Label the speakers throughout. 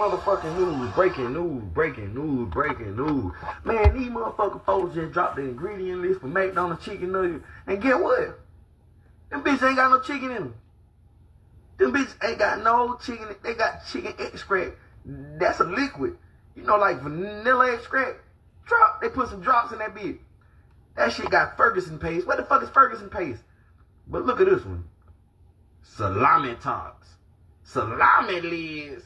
Speaker 1: motherfucking news, breaking news, breaking news, breaking news. Man, these motherfucking folks just dropped the ingredient list for McDonald's chicken nuggets. And get what? Them bitches ain't got no chicken in them. Them bitches ain't got no chicken. They got chicken extract. That's a liquid. You know, like vanilla extract. They put some drops in that bitch. That shit got Ferguson paste. What the fuck is Ferguson paste? But look at this one. Salami tops. Salami lids.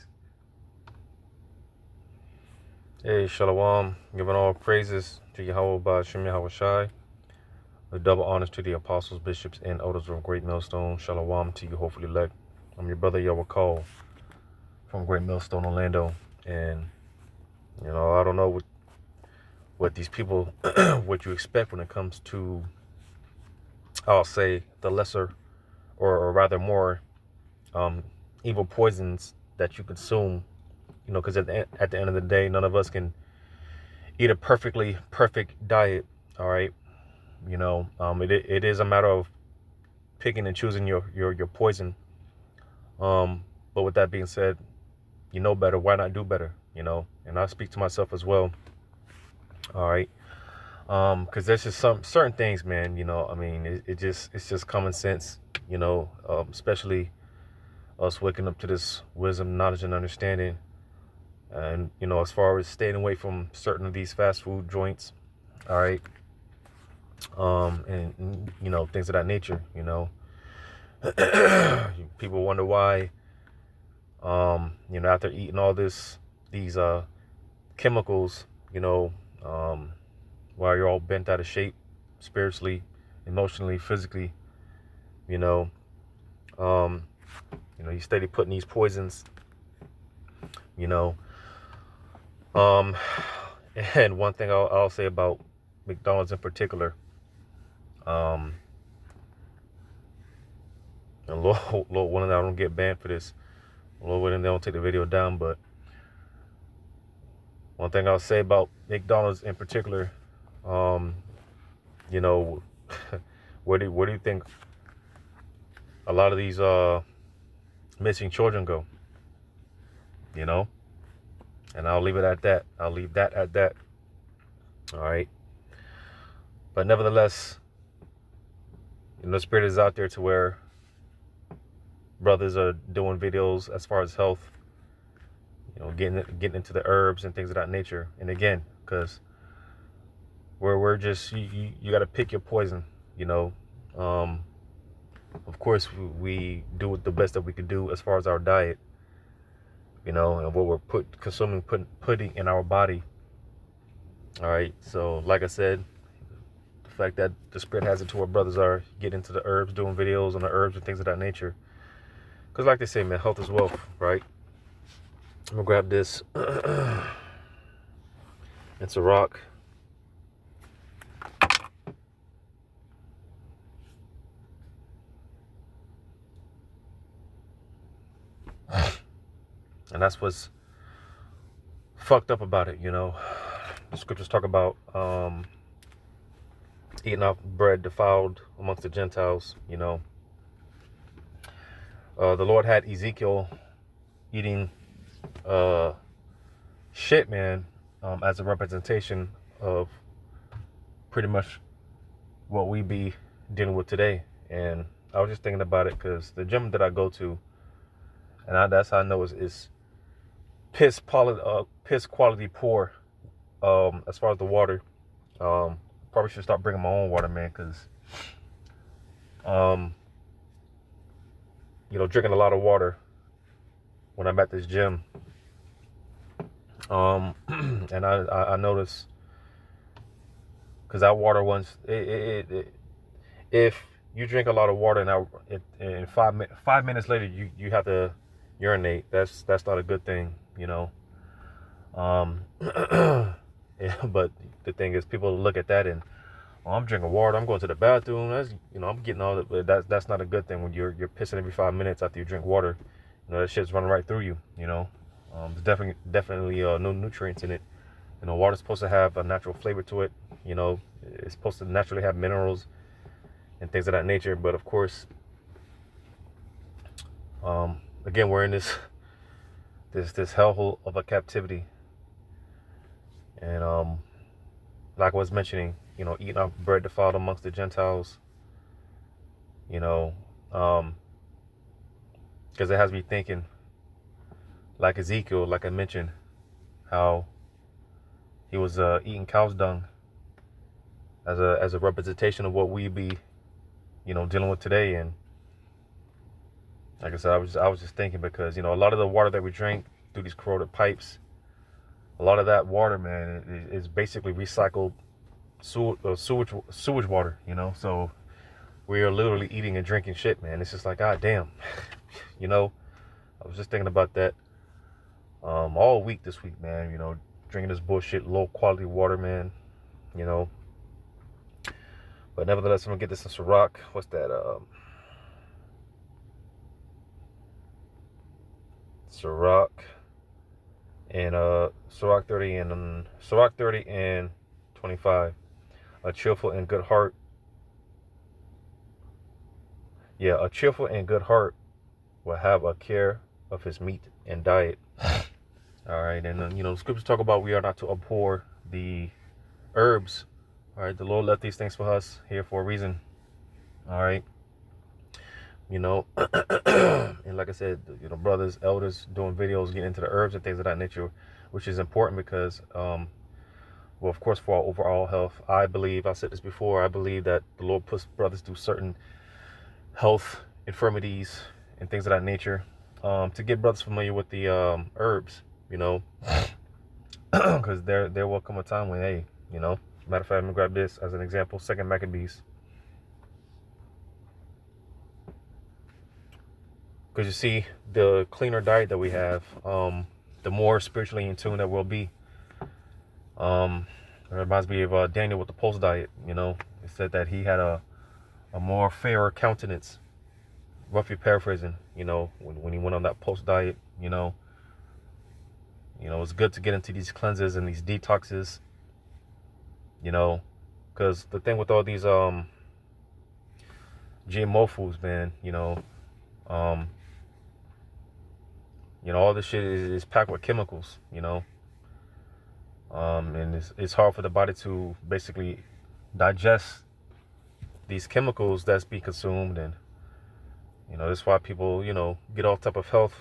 Speaker 2: Hey, Shalom. Giving all praises to Yahweh Ba'Shem Yahweh Shai. With double honors to the apostles, bishops, and elders of Great Millstone. Shalom to you, hopefully elect. I'm your brother Yahweh Cole from Great Millstone, Orlando. And, you know, I don't know what these people, what you expect when it comes to, I'll say, the lesser or rather more evil poisons that you consume, you know, because at the end of the day, none of us can eat a perfectly perfect diet. All right. You know, it is a matter of picking and choosing your poison. But with that being said, you know better. Why not do better? You know, and I speak to myself as well. All right. Because there's just some certain things, man, you know, I mean, it's just common sense, you know, especially us waking up to this wisdom, knowledge, and understanding. And, you know, as far as staying away from certain of these fast food joints, all right, and you know, things of that nature, you know. People wonder why, you know, after eating all these chemicals, you know, while you're all bent out of shape spiritually, emotionally, physically, you know, you steady putting these poisons, you know. And one thing I'll say about McDonald's in particular, and Lord willing, I don't get banned for this. Lord willing, they don't take the video down. But one thing I'll say about McDonald's in particular, you know, where do you think a lot of these missing children go? You know, and I'll leave it at that. I'll leave that at that. All right. But nevertheless, you know, the spirit is out there to where brothers are doing videos as far as health, you know, getting into the herbs and things of that nature. And again, because we're just, you got to pick your poison, you know. Of course, we do the best that we could do as far as our diet, you know, and what we're putting in our body. All right. So like I said, the fact that the spirit has it to where brothers are getting into the herbs, doing videos on the herbs and things of that nature. Because like they say, man, health is wealth, right? I'm going to grab this. It's a rock. And that's what's fucked up about it, you know. The scriptures talk about eating off bread defiled amongst the Gentiles, you know. The Lord had Ezekiel eating shit, man, as a representation of pretty much what we be dealing with today. And I was just thinking about it because the gym that I go to, and that's how I know is piss quality poor as far as the water. Probably should start bringing my own water, man, because you know, drinking a lot of water when I'm at this gym. And I noticed, because that water once, if you drink a lot of water and 5 minutes later you have to urinate, that's not a good thing, you know. Yeah, but the thing is, people look at that and, oh, I'm drinking water, I'm going to the bathroom, that's, you know, I'm getting all that, but that's not a good thing when you're pissing every 5 minutes after you drink water. You know, that shit's running right through you, you know. There's definitely no nutrients in it. You know, water's supposed to have a natural flavor to it. You know, it's supposed to naturally have minerals and things of that nature. But of course, again, we're in this this hellhole of a captivity. And like I was mentioning, eating our bread defiled amongst the Gentiles, because it has me thinking, like Ezekiel, like I mentioned, how he was eating cow's dung as a representation of what we be, dealing with today. And like I said, I was just thinking, because a lot of the water that we drink through these corroded pipes, a lot of that water, man, is basically recycled sewage water. So we are literally eating and drinking shit, man. It's just like, god damn. I was just thinking about that all week this week, man. Drinking this bullshit low quality water, man. But nevertheless, I'm gonna get this in Ciroc. What's that? Ciroc and Ciroc 30 and 25. A cheerful and good heart. Yeah, a cheerful and good heart will have a care of his meat and diet. All right, and then the scriptures talk about we are not to abhor the herbs. All right, the Lord left these things for us here for a reason. All right, and like I said, brothers, elders doing videos, getting into the herbs and things of that nature, which is important because, well, of course, for our overall health. I believe, I said this before, I believe that the Lord puts brothers through certain health infirmities and things of that nature, to get brothers familiar with the herbs, because there will come a time when, hey, matter of fact, I'm gonna grab this as an example. 2 Maccabees. Because you see, the cleaner diet that we have, the more spiritually in tune that we'll be. It reminds me of Daniel with the post diet. It said that he had a more fairer countenance. Roughly paraphrasing, when he went on that post diet, it's good to get into these cleanses and these detoxes, because the thing with all these GMO foods, man, all this shit is packed with chemicals, and it's hard for the body to basically digest these chemicals that's being consumed. And that's why people get all type of health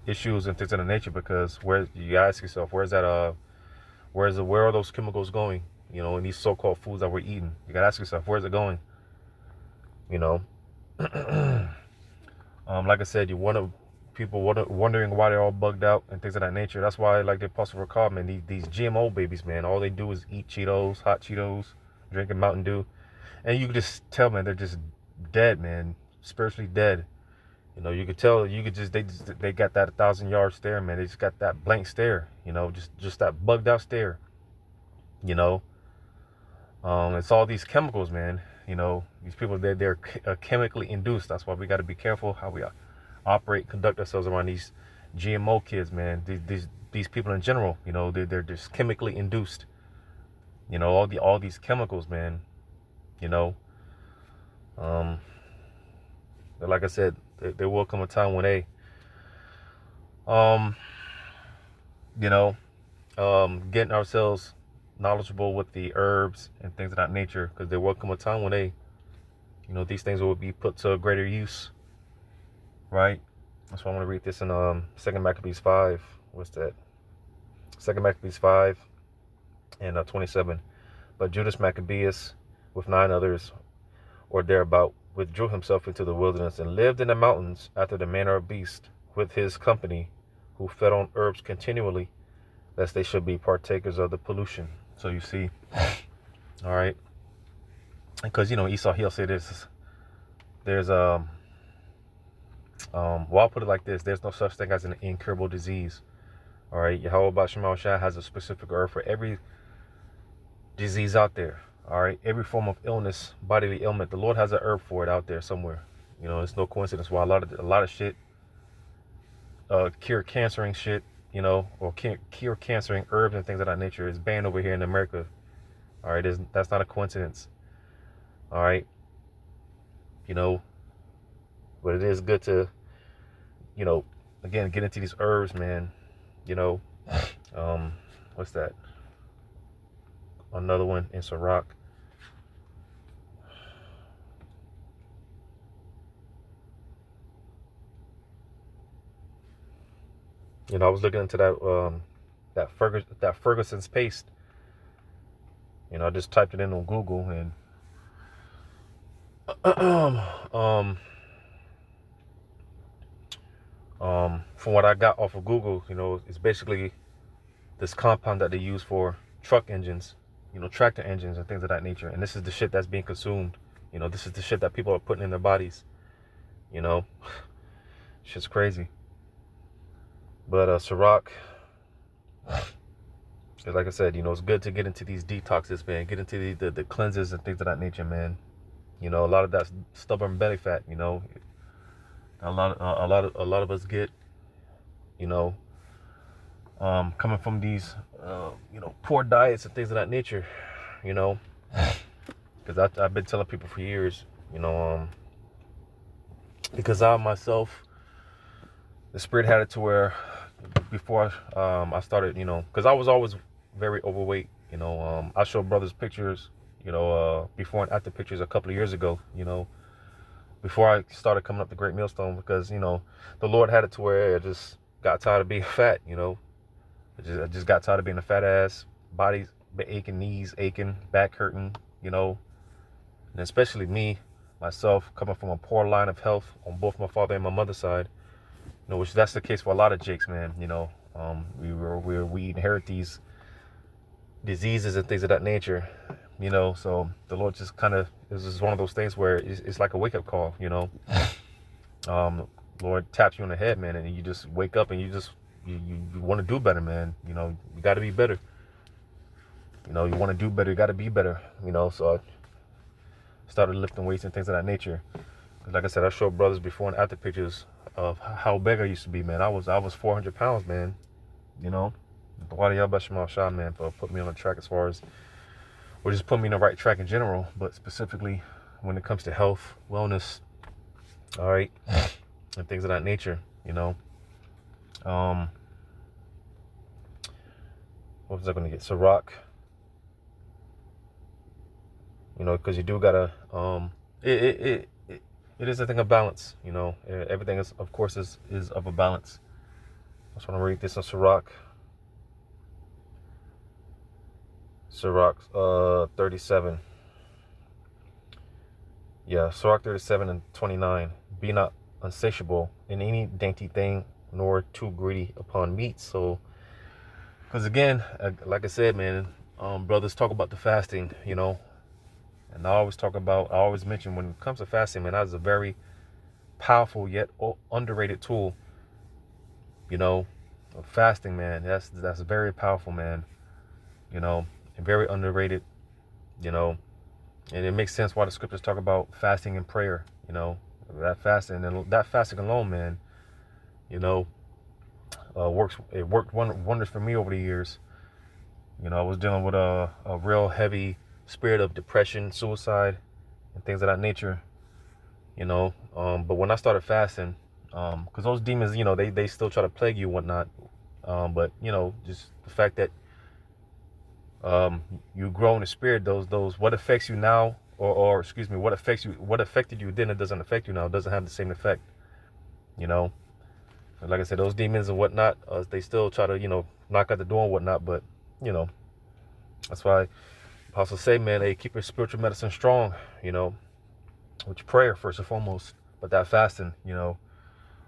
Speaker 2: issues and things of the nature, because where you ask yourself, where are those chemicals going, in these so-called foods that we're eating? You gotta ask yourself, where's it going? Like I said, people wondering why they're all bugged out and things of that nature. That's why, like the Apostle recalled, man, these GMO babies, man, all they do is eat Cheetos, hot Cheetos, drinking Mountain Dew, and you can just tell, man, they're just dead, man, spiritually dead. You could tell, they got that 1,000-yard stare, man. They just got that blank stare, just that bugged out stare. It's all these chemicals, man. These people, they're chemically induced. That's why we got to be careful how we operate, conduct ourselves around these GMO kids, man. These people in general, they're just chemically induced. All these chemicals, man. But like I said, there will come a time when getting ourselves knowledgeable with the herbs and things of that nature, because there will come a time when these things will be put to a greater use, right? That's why I want to read this in 2 Maccabees 5. What's that? 2 Maccabees 5 and 27. But Judas Maccabeus, with 9 others, or thereabout, withdrew himself into the wilderness and lived in the mountains after the manner of beasts with his company, who fed on herbs continually, lest they should be partakers of the pollution. So you see, all right, because Esau, he'll say there's well, I'll put it like this: there's no such thing as an incurable disease. All right, Yahweh Shema Shai has a specific herb for every disease out there. All right, every form of illness, bodily ailment, the Lord has an herb for it out there somewhere. It's no coincidence why a lot of shit, cure cancering shit, or cure cancering herbs and things of that nature is banned over here in America. All right, that's not a coincidence. All right, but it is good to, again, get into these herbs, man. You know, what's that? Another one in Ciroc. You know, I was looking into that Ferguson's paste. You know, I just typed it in on Google, and from what I got off of Google, you know, it's basically this compound that they use for truck engines, you know, tractor engines and things of that nature. And this is the shit that's being consumed. You know, this is the shit that people are putting in their bodies. You know, shit's crazy. But Ciroc, like I said, you know, it's good to get into these detoxes, man. Get into the cleanses and things of that nature, man. You know, a lot of that stubborn belly fat. You know, a lot of us get, you know, coming from these, you know, poor diets and things of that nature. You know, because I've been telling people for years, you know, because I myself, the Spirit had it to where before I started, you know, because I was always very overweight. You know, I showed brothers pictures, you know, before and after pictures a couple of years ago, you know, before I started coming up the Great Millstone, because, you know, the Lord had it to where I just got tired of being fat, you know. I just got tired of being a fat ass, body aching, knees aching, back hurting, you know. And especially me, myself, coming from a poor line of health on both my father and my mother's side, you know, which that's the case for a lot of Jakes, man. You know, we inherit these diseases and things of that nature, you know. So the Lord just kind of is just one of those things where it's like a wake up call, you know. Lord taps you on the head, man, and you just wake up and you just you want to do better, man. You know, you got to be better. You know, you want to do better, you got to be better. You know, so I started lifting weights and things of that nature. Like I said, I showed brothers before and after pictures of how big I used to be, man. I was 400 pounds, man. You know, shot, man, for putting me on the track as far as, or just put me on the right track in general, but specifically when it comes to health, wellness, all right, and things of that nature, you know. What was I going to get? Ciroc. You know, because you do gotta, it is a thing of balance, you know. Everything is, of course, is of a balance. I just want to read this on Ciroc. Ciroc 37. Yeah, Ciroc 37 and 29. Be not unsatiable in any dainty thing, nor too greedy upon meat. So, because again, like I said, man, brothers talk about the fasting, you know. And I always mention when it comes to fasting, man, that is a very powerful yet underrated tool. You know, fasting, man, that's very powerful, man. You know, and very underrated. You know, and it makes sense why the scriptures talk about fasting and prayer. You know, that fasting alone, man. You know, worked wonders for me over the years. You know, I was dealing with a real heavy spirit of depression, suicide, and things of that nature. You know, but when I started fasting, because those demons, you know, they still try to plague you and whatnot. But you know, just the fact that you grow in the spirit, those what affects you now, or excuse me, what affected you then, it doesn't affect you now. It doesn't have the same effect. You know, and like I said, those demons and whatnot, they still try to, you know, knock at the door and whatnot. But you know, that's why apostles say, man, hey, keep your spiritual medicine strong. You know, which prayer first and foremost, but that fasting, you know,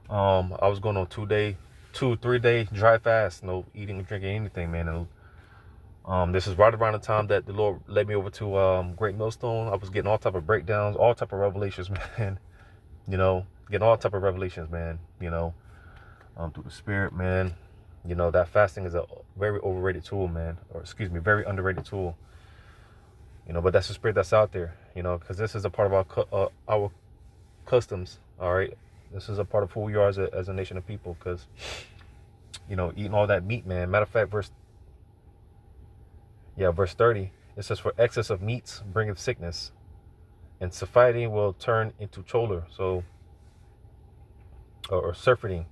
Speaker 2: I was going on 3 day dry fast, no eating or drinking anything, man. And this is right around the time that the Lord led me over to Great Millstone. I was getting all type of breakdowns, all type of revelations, man. You know, getting all type of revelations, man. You know, through the Spirit, man. You know, that fasting is a very overrated tool, man. Or excuse me, very underrated tool. You know, but that's the spirit that's out there, you know, because this is a part of our customs, all right? This is a part of who we are as a nation of people, because, you know, eating all that meat, man. Matter of fact, verse 30, it says, for excess of meats bringeth sickness, and satiety will turn into choler, so, or surfeiting.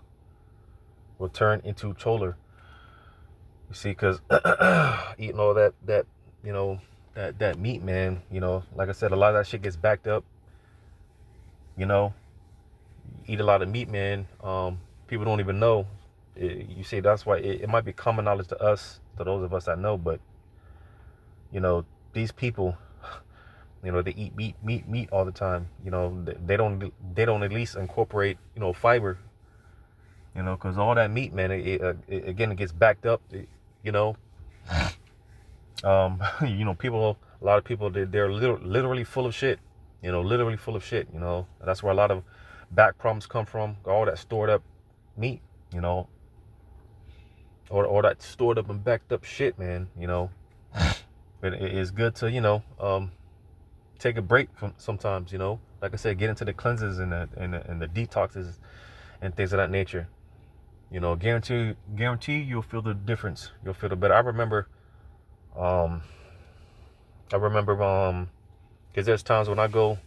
Speaker 2: will turn into choler. You see, because eating all that you know, that meat, man, you know, like I said, a lot of that shit gets backed up. You know, eat a lot of meat, man. People don't even know. You see, that's why it might be common knowledge to us, to those of us that know, but you know, these people, you know, they eat meat all the time. You know, they don't at least incorporate, you know, fiber. You know, because all that meat, man, again, it gets backed up. You know, you know, a lot of people, they're literally full of shit. You know, literally full of shit. You know, that's where a lot of back problems come from. All that stored up meat. You know, or all that stored up and backed up shit, man. You know, but it is good to, you know, take a break from sometimes. You know, like I said, get into the cleanses and the detoxes and things of that nature. You know, guarantee you'll feel the difference. You'll feel the better. I remember, because there's times when I go,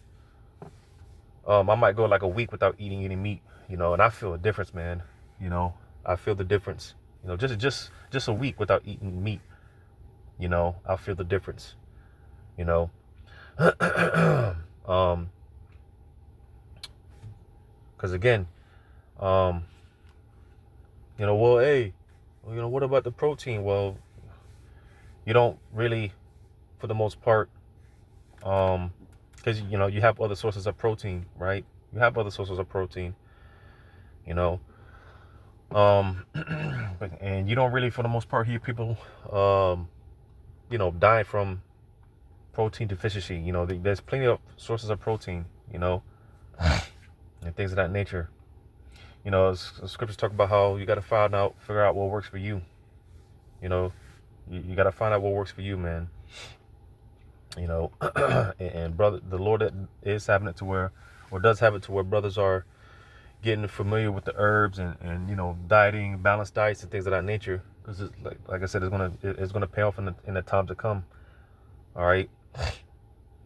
Speaker 2: I might go like a week without eating any meat, you know, and I feel a difference, man. You know, I feel the difference. You know, just a week without eating meat, you know, I'll feel the difference. You know, because again, you know, well, hey, you know, what about the protein? Well, you don't really, for the most part, because you know, you have other sources of protein, right? You have other sources of protein, you know, and you don't really, for the most part, hear people, you know, die from protein deficiency. You know, there's plenty of sources of protein, you know, and things of that nature. You know, scriptures talk about how you got to figure out what works for you. You know, you got to find out what works for you, man. You know, and brother, the Lord is having it to where, or does have it to where brothers are getting familiar with the herbs and you know, dieting, balanced diets and things of that nature. Because like I said, it's gonna pay off in the time to come. All right,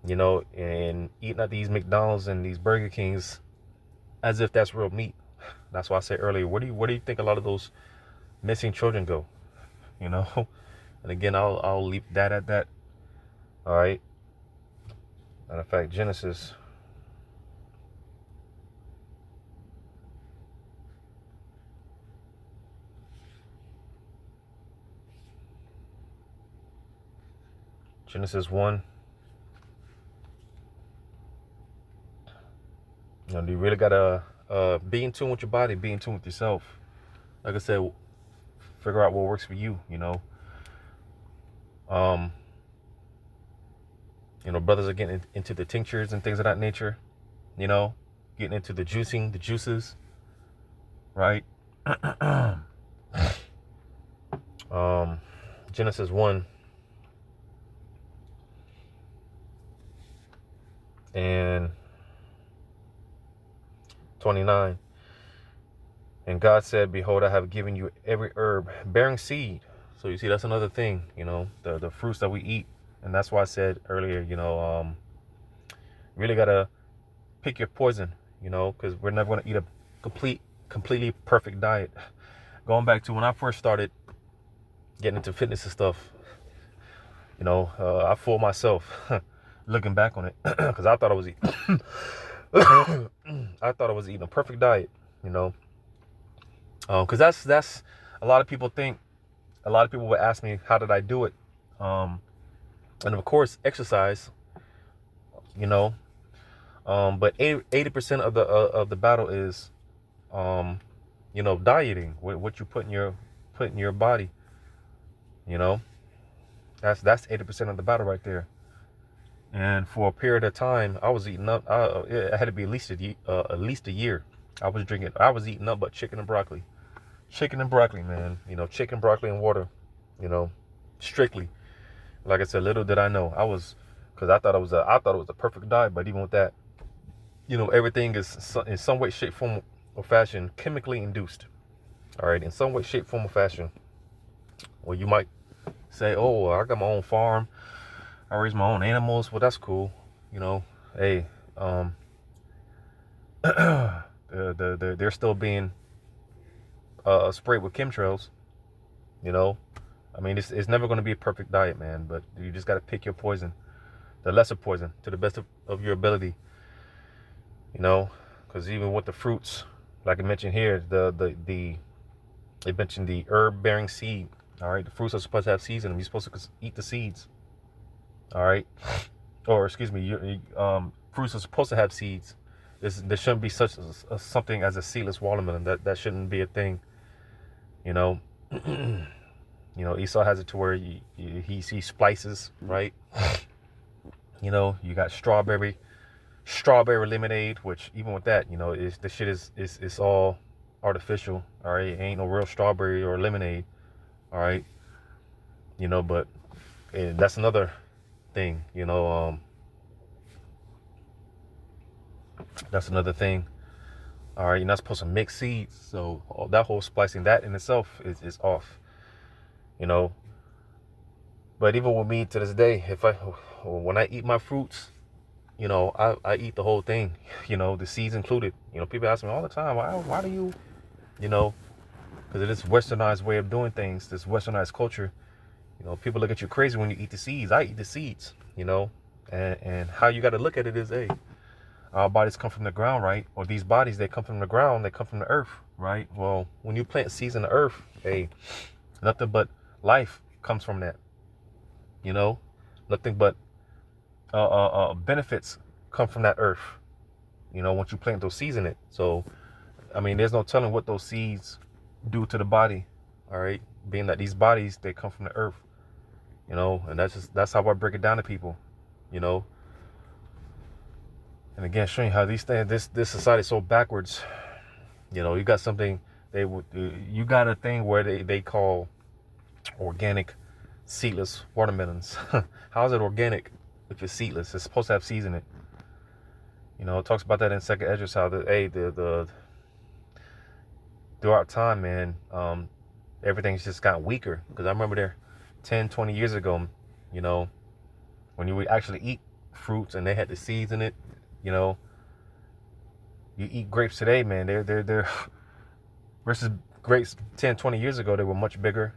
Speaker 2: you know, and eating at these McDonald's and these Burger Kings as if that's real meat. That's why I said earlier, where do you think a lot of those missing children go? You know, and again, I'll leave that at that. All right. Matter of fact, Genesis. Genesis 1. You know, you really gotta be in tune with your body, be in tune with yourself. Like I said, figure out what works for you. You know, you know, brothers are getting into the tinctures and things of that nature. You know, getting into the juicing, the juices, right? Genesis 1 and 29. And God said, behold, I have given you every herb bearing seed. So you see, that's another thing, you know, the fruits that we eat. And that's why I said earlier, you know, really got to pick your poison, you know, because we're never going to eat a completely perfect diet. Going back to when I first started getting into fitness and stuff, you know, I fooled myself looking back on it because I thought I was eating, I thought I was eating a perfect diet, you know. Because that's a lot of people think. A lot of people would ask me, how did I do it? And of course, exercise. You know, but 80% of the battle is, you know, dieting. What you put in your body. You know, that's 80% of the battle right there. And for a period of time, I was eating up. It had to be at least a year. I was eating up but chicken and broccoli. Chicken and broccoli, man. You know, chicken, broccoli, and water. You know, strictly. Like I said, little did I know, because I thought it was a perfect diet. But even with that, you know, everything is in some way, shape, form, or fashion chemically induced. All right, in some way, shape, form, or fashion. Well, you might say, oh, I got my own farm. I raise my own animals. Well, that's cool. You know, hey, they're still being sprayed with chemtrails. You know, I mean, it's never going to be a perfect diet, man. But you just got to pick your poison, the lesser poison, to the best of your ability. You know, because even with the fruits, like I mentioned here, they mentioned the herb-bearing seed. All right, the fruits are supposed to have seeds in them. You're supposed to eat the seeds. All right, or excuse me, fruits are supposed to have seeds. There shouldn't be such something as a seedless watermelon. That shouldn't be a thing. You know, you know, Esau has it to where he splices, right? You know, you got strawberry lemonade, which even with that, you know, the shit is all artificial. All right, it ain't no real strawberry or lemonade. All right, you know, but that's another thing. You know, that's another thing. All right, you're not supposed to mix seeds, so that whole splicing, that in itself is off. You know, but even with me to this day, when I eat my fruits, you know, I eat the whole thing. You know, the seeds included. You know, people ask me all the time, why do you, you know, because of this westernized way of doing things, this westernized culture. You know, people look at you crazy when you eat the seeds. I eat the seeds. You know, and how you got to look at it is, hey, our bodies come from the ground, right? Or these bodies, they come from the ground, they come from the earth, right? Well, when you plant seeds in the earth, hey, nothing but life comes from that. You know, nothing but benefits come from that earth. You know, once you plant those seeds in it. So, I mean, there's no telling what those seeds do to the body. All right, being that these bodies, they come from the earth. You know, and that's how I break it down to people. You know. And again, showing how these things, this society is so backwards. You know, you got something you got a thing where they call organic seedless watermelons. How is it organic if it's seedless? It's supposed to have seeds in it. You know, it talks about that in Second Esdras, how the throughout time, man, everything's just gotten weaker. Because I remember there 10, 20 years ago, you know, when you would actually eat fruits and they had the seeds in it. You know, you eat grapes today, man, they're versus grapes 10, 20 years ago, they were much bigger,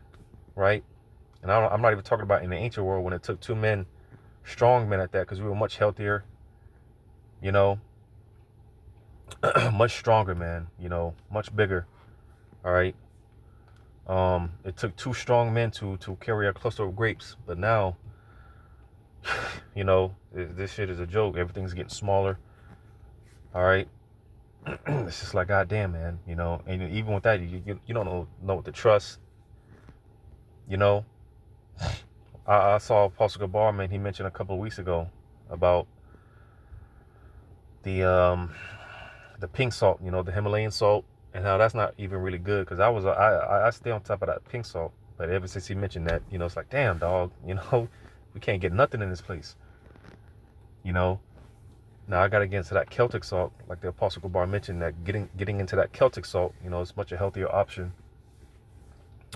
Speaker 2: right? And I'm not even talking about in the ancient world when it took two men, strong men at that, because we were much healthier, you know, much stronger, man, you know, much bigger, all right? It took two strong men to carry a cluster of grapes, but now, you know, this shit is a joke. Everything's getting smaller. All right. It's just like, goddamn, man, you know, and even with that, you don't know what to trust. You know, I saw Apostle Gabar, man, he mentioned a couple of weeks ago about the pink salt, you know, the Himalayan salt, and how that's not even really good, because I stay on top of that pink salt, but ever since he mentioned that, you know, it's like, damn, dog, you know, we can't get nothing in this place, you know. Now I gotta get into that Celtic salt, like the Apostle Gabar mentioned, that getting into that Celtic salt, you know, it's much a healthier option.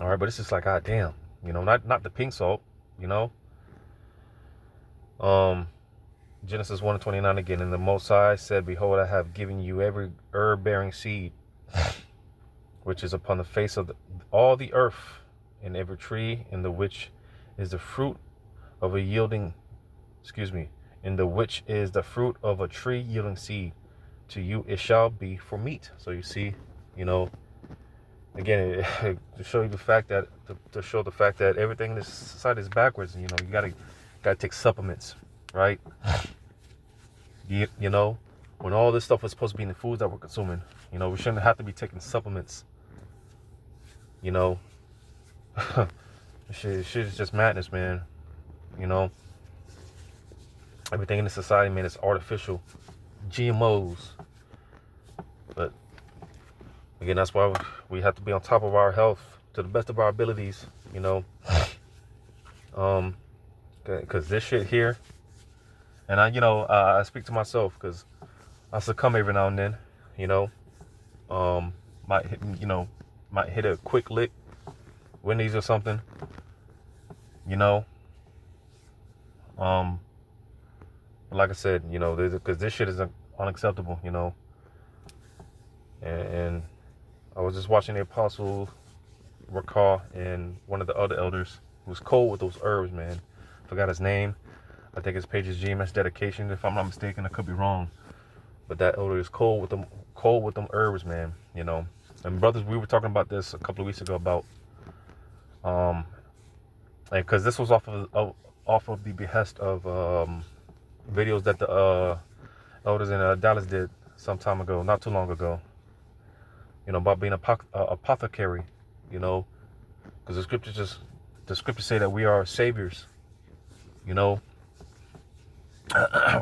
Speaker 2: All right, but it's just like, god damn, you know, not the pink salt, you know. Genesis 1:29 again, and the Most High said, behold, I have given you every herb-bearing seed, which is upon the face of all the earth, and every tree in the which is the fruit of a yielding, in the which is the fruit of a tree yielding seed. To you it shall be for meat. So you see, you know, again, to show you the fact that to show the fact that everything in this society is backwards. You know, you gotta take supplements, right? You know, when all this stuff was supposed to be in the foods that we're consuming, you know, we shouldn't have to be taking supplements. You know, shit is just madness, man. You know, everything in the society, man, is artificial, GMOs. But again, that's why we have to be on top of our health to the best of our abilities. You know, because this shit here, and I speak to myself because I succumb every now and then. You know, might hit a quick lick, Wendy's or something. You know, but like I said, you know, because this shit is unacceptable. You know, and I was just watching the Apostle Rakah and one of the other elders who was cold with those herbs, man. Forgot his name. I think his page is GMS Dedication, if I'm not mistaken. I could be wrong. But that elder is cold with them herbs, man. You know. And brothers, we were talking about this a couple of weeks ago about and because this was off of the behest of videos that the elders in Dallas did some time ago, not too long ago. You know, about being apothecary. You know, because the scriptures say that we are saviors. You know,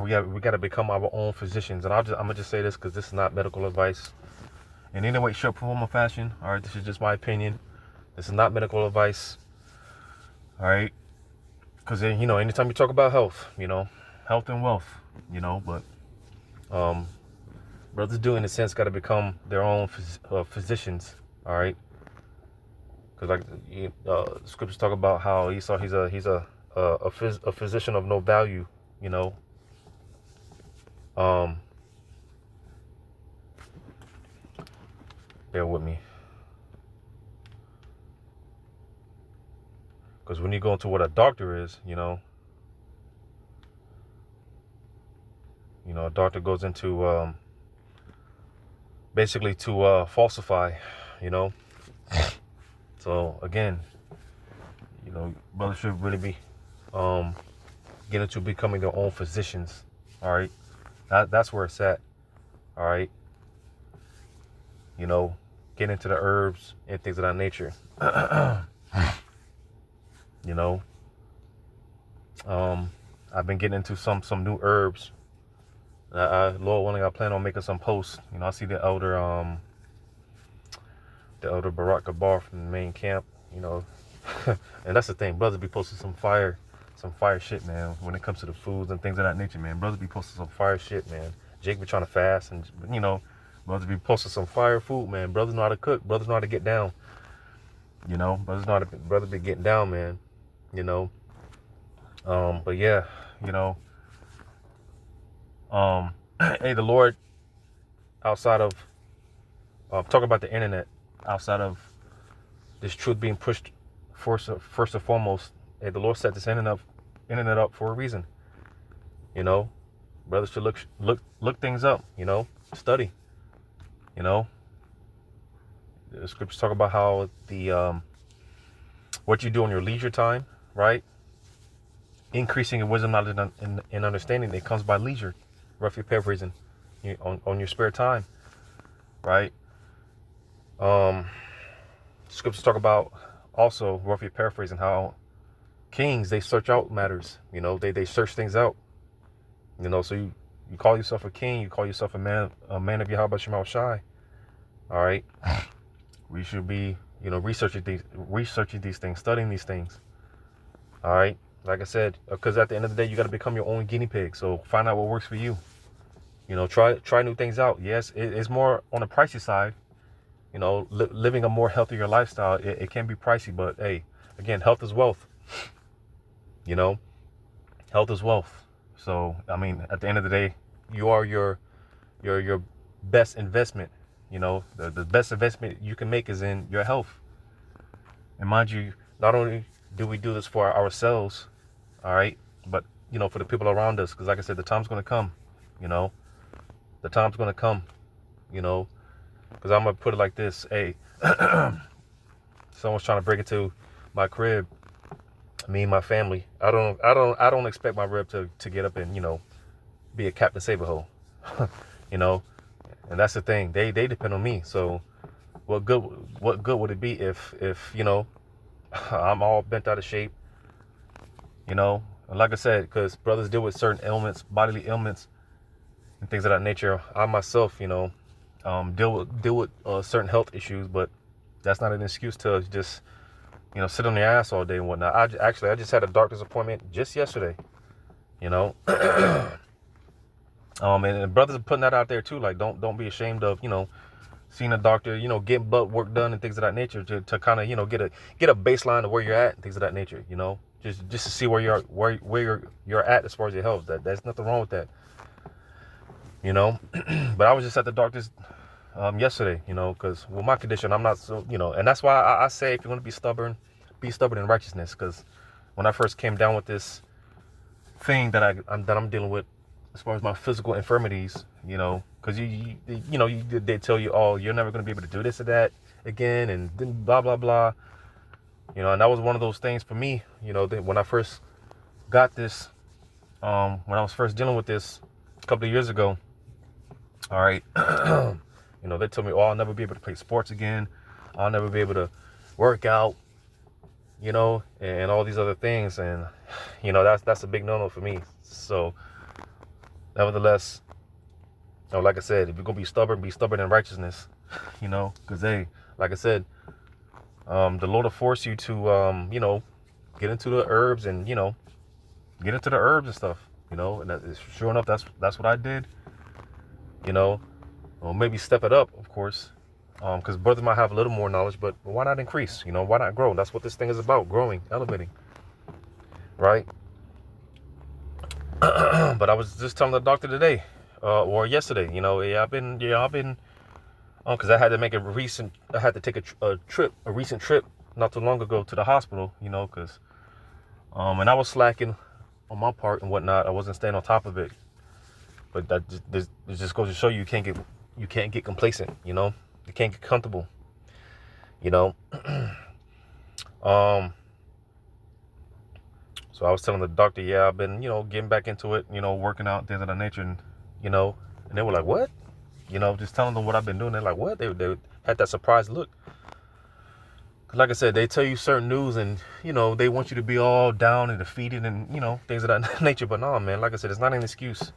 Speaker 2: we got to become our own physicians. And I'm gonna just say this because this is not medical advice in any way, shape, form, or fashion. All right, this is just my opinion. This is not medical advice. All right, because you know, anytime you talk about health, you know, health and wealth, you know, but brothers do in a sense got to become their own physicians. All right, because like scriptures talk about how Esau, he's a physician of no value. You know, bear with me. Because when you go into what a doctor is, you know, a doctor goes into basically to falsify, you know. So again, you know, brothers should really be get into becoming their own physicians. All right, that's where it's at. All right, you know, get into the herbs and things of that nature. You know, I've been getting into some new herbs. Lord willing, I plan on making some posts. You know, I see the elder Barack Gabar from the main camp. You know, and that's the thing, brothers be posting some fire shit, man. When it comes to the foods and things of that nature, man, brothers be posting some fire shit, man. Jake be trying to fast, and you know, brothers be posting some fire food, man. Brothers know how to cook. Brothers know how to get down. You know, brothers be getting down, man. You know, but yeah, you know, hey, the Lord, outside of talking about the internet, outside of this truth being pushed first and foremost, hey, the Lord set this internet up for a reason. You know, brothers should look things up. You know, study. You know, the scriptures talk about how the what you do in your leisure time, right? Increasing in wisdom, knowledge, and understanding, it comes by leisure. Roughly paraphrasing, on your spare time, right? Scriptures talk about also, roughly paraphrasing, how kings, they search out matters. You know, they search things out. You know, so you call yourself a king, you call yourself a man of Yahweh Shema Shai. All right, we should be, you know, researching these things, studying these things. All right, like I said, because at the end of the day, you got to become your own guinea pig. So find out what works for you. You know, try new things out. Yes, it's more on the pricey side. You know, living a more healthier lifestyle, it can be pricey, but hey, again, health is wealth. You know, health is wealth. So I mean, at the end of the day, you are your best investment. You know, the best investment you can make is in your health. And mind you, not only do we do this for ourselves, all right, but you know, for the people around us, because like I said, the time's going to come. You know, the time's going to come. You know, because I'm gonna put it like this: hey, someone's trying to break into my crib, me and my family. I don't expect my rib to get up and, you know, be a Captain Saberho. You know, and that's the thing. They depend on me. So what good would it be if you know, I'm all bent out of shape? You know, and like I said, because brothers deal with certain ailments, bodily ailments, and things of that nature. I myself, you know, deal with certain health issues, but that's not an excuse to just, you know, sit on your ass all day and whatnot. I just had a doctor's appointment just yesterday. You know, and brothers are putting that out there too. Like, don't be ashamed of, you know, seeing a doctor, you know, getting blood work done and things of that nature to kind of, you know, get a baseline of where you're at and things of that nature. You know, just to see where you're at as far as your health. There's nothing wrong with that. You know, but I was just at the doctor's yesterday, you know, because with my condition, I'm not so, you know, and that's why I say if you're going to be stubborn in righteousness. Because when I first came down with this thing that I'm dealing with, as far as my physical infirmities, you know, because they tell you, oh, you're never going to be able to do this or that again, and then blah blah blah, you know, and that was one of those things for me, you know, that when I first got this, when I was first dealing with this a couple of years ago, all right, you know, they told me, oh, I'll never be able to play sports again, I'll never be able to work out, you know, and all these other things, and you know, that's a big no-no for me. So nevertheless, you know, like I said, if you're gonna be stubborn in righteousness, you know, because hey, like I said, the Lord will force you to you know, get into the herbs and, you know, get into the herbs and stuff, you know, and that is, sure enough, that's what I did, you know. Or maybe step it up, of course, because brothers might have a little more knowledge, but why not increase? You know, why not grow? That's what this thing is about: growing, elevating, right? But I was just telling the doctor today, or yesterday, you know, I've been, because I had to take a recent trip not too long ago to the hospital, you know, because, and I was slacking on my part and whatnot. I wasn't staying on top of it, but it just goes to show you can't get complacent, you know, you can't get comfortable, you know. So I was telling the doctor, yeah, I've been, you know, getting back into it, you know, working out, things of that nature, and, you know, and they were like, what? You know, just telling them what I've been doing. They're like, what? They had that surprised look. Like I said, they tell you certain news and, you know, they want you to be all down and defeated and, you know, things of that nature. But no, man, like I said, it's not an excuse.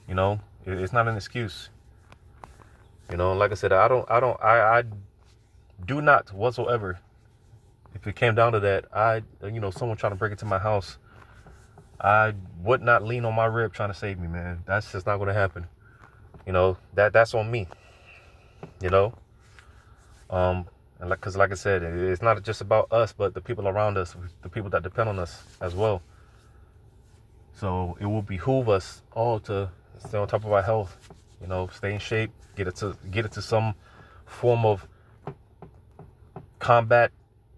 Speaker 2: You know, it's not an excuse. You know, like I said, I do not whatsoever. If it came down to that, you know, someone trying to break into my house, I would not lean on my rib trying to save me, man. That's just not going to happen. You know, that's on me, you know. And like I said, it's not just about us, but the people around us, the people that depend on us as well. So it will behoove us all to stay on top of our health, you know, stay in shape, get it to some form of combat,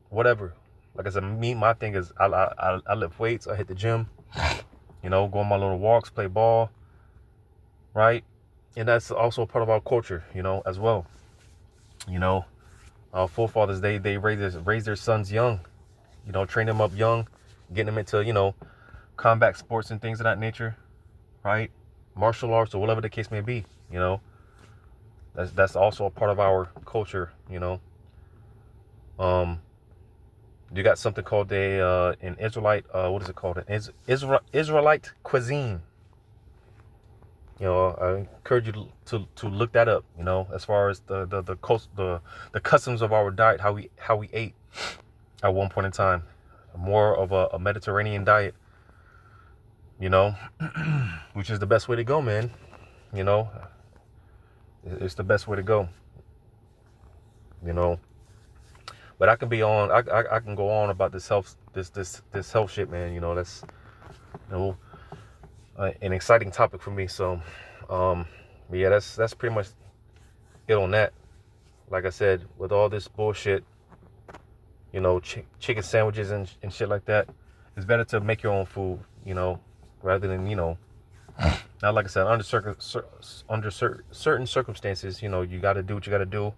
Speaker 2: whatever. Like I said, my thing is I lift weights, I hit the gym, you know, go on my little walks, play ball, right? And that's also part of our culture, you know, as well. You know, our forefathers, they raised their sons young, you know, train them up young, getting them into, you know, combat sports and things of that nature, right? Martial arts or whatever the case may be, you know. That's also a part of our culture, you know. You got something called an Israelite, what is it called? An Israelite cuisine. You know, I encourage you to look that up. You know, as far as the customs of our diet, how we ate at one point in time, more of a Mediterranean diet. You know, which is the best way to go, man. You know, it's the best way to go. You know, but I can go on about this health shit, man. You know, that's, you know, an exciting topic for me. So, but yeah, that's pretty much it on that. Like I said, with all this bullshit, you know, chicken sandwiches and shit like that, it's better to make your own food, you know, rather than, you know, now, like I said, under certain circumstances, you know, you got to do what you got to do,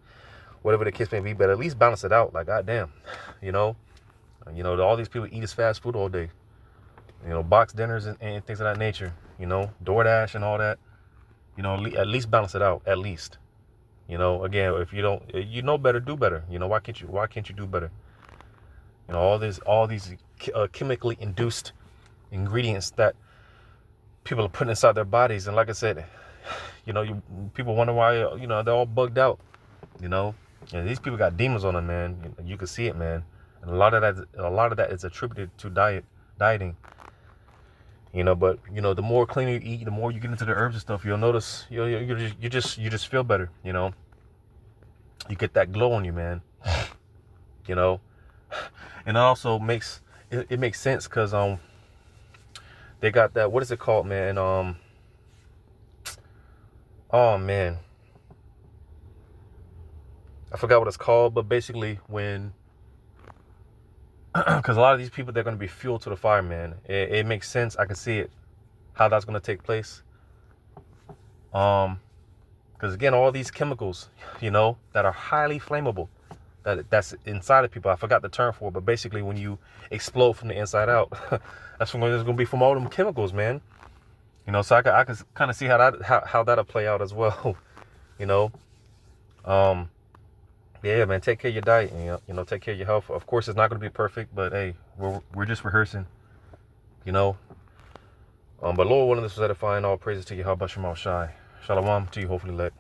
Speaker 2: whatever the case may be, but at least balance it out. Like, goddamn, you know, all these people eat this fast food all day, you know, box dinners and things of that nature, you know, DoorDash and all that, you know, at least balance it out, at least, you know. Again, if you don't, you know better, do better. You know, why can't you do better? You know, all these chemically induced ingredients that people are putting inside their bodies, and like I said, you know, people wonder why, you know, they're all bugged out, you know, and these people got demons on them, man. You can see it, man, and a lot of that is attributed to dieting, you know. But you know, the more cleaner you eat, the more you get into the herbs and stuff, you'll notice you just feel better, you know. You get that glow on you, man, you know, and it also makes sense because they got that, what is it called, man? Oh man, I forgot what it's called, but basically when, because a lot of these people, they're going to be fuel to the fire, man. It makes sense. I can see it, how that's going to take place. Because again, all these chemicals, that are highly flammable, that's inside of people. I forgot the term for it, but basically when you explode from the inside out, that's when it's going to be from all them chemicals, man. So I can kind of see how that'll play out as well. Yeah, man, take care of your diet and, take care of your health. Of course, it's not going to be perfect, but hey, we're just rehearsing, But Lord willing, this was edifying. All praises to you. How about Shema Shai? Shalom to you, hopefully, let.